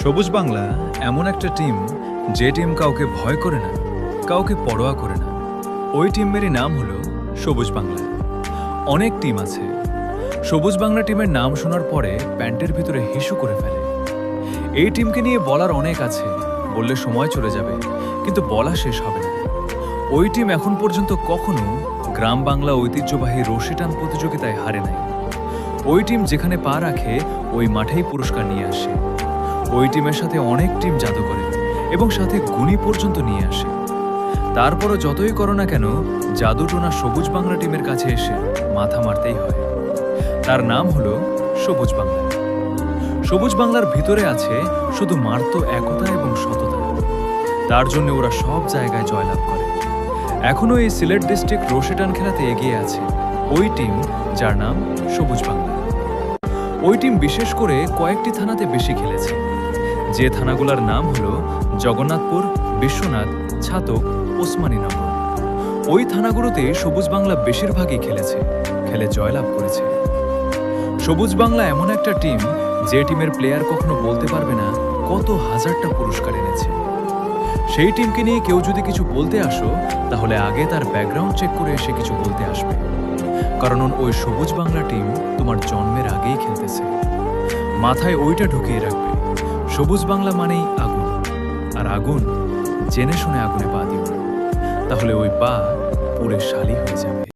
সবুজ বাংলা এমন একটা টিম যে টিম কাউকে ভয় করে না, কাউকে পরোয়া করে না। ওই টিমেরই নাম হলো সবুজ বাংলা। অনেক টিম আছে, সবুজ বাংলা টিমের নাম শোনার পরে প্যান্টের ভিতরে হিসু করে ফেলে। এই টিমকে নিয়ে বলার অনেক আছে, বললে সময় চলে যাবে, কিন্তু বলা শেষ হবে না। ওই টিম এখন পর্যন্ত কখনো গ্রাম বাংলা ঐতিহ্যবাহী রশি টান প্রতিযোগিতায় হারে নাই। ওই টিম যেখানে পা রাখে ওই মাঠেই পুরস্কার নিয়ে আসে। ওই টিমের সাথে অনেক টিম জাদু করে এবং সাথে গুণী পর্যন্ত নিয়ে আসে। তারপরও যতই করো না কেন, জাদুটোনা সবুজ বাংলা টিমের কাছে এসে মাথা মারতেই হয়। তার নাম হলো সবুজ বাংলা। সবুজ বাংলার ভিতরে আছে শুধু মার্ত একতা এবং সততা। তার জন্য ওরা সব জায়গায় জয়লাভ করে। এখনও এই সিলেট ডিস্ট্রিক্ট রশি টান খেলাতে এগিয়ে আছে ওই টিম যার নাম সবুজ বাংলা। ওই টিম বিশেষ করে কয়েকটি থানাতে বেশি খেলেছে, যে থানাগুলোর নাম হলো জগন্নাথপুর, বিশ্বনাথ, ছাতক, ওসমানীনগর। ওই থানাগুলোতে সবুজ বাংলা বেশিরভাগই খেলে জয়লাভ করেছে। সবুজ বাংলা এমন একটা টিম যে টিমের প্লেয়ার কখনো বলতে পারবে না কত হাজারটা পুরস্কার এনেছে। সেই টিমকে নিয়ে কেউ যদি কিছু বলতে আসো, তাহলে আগে তার ব্যাকগ্রাউন্ড চেক করে এসে কিছু বলতে আসবে, কারণ ওই সবুজ বাংলা টিম তোমার জন্মের আগেই খেলতেছে। মাথায় ওইটা ঢুকিয়ে রাখবে, সবুজ বাংলা মানেই আগুন, আর আগুন জেনে শুনে আগুনে পা দিও না, তাহলে ওই পা পুড়ে শালি হয়ে যাবে।